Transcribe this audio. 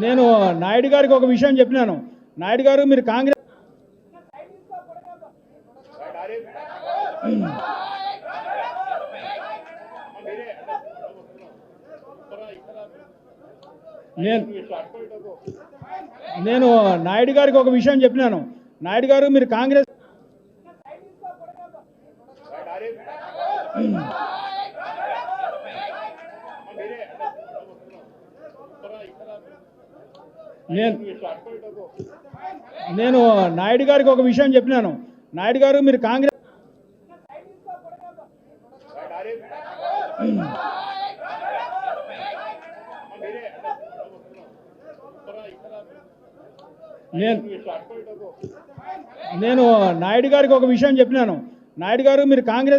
నేను నాయుడు గారికి ఒక విషయం చెప్పినాను. నాయుడు గారు మీరు కాంగ్రెస్ నేను నాయుడు గారికి ఒక విషయం చెప్పినాను. నాయుడు గారు మీరు కాంగ్రెస్ నేను నాయుడు గారికి ఒక విషయం చెప్పినాను. నాయుడు గారు మీరు కాంగ్రెస్ నేను నాయుడు గారికి ఒక విషయం చెప్పినాను. నాయుడు గారు మీరు కాంగ్రెస్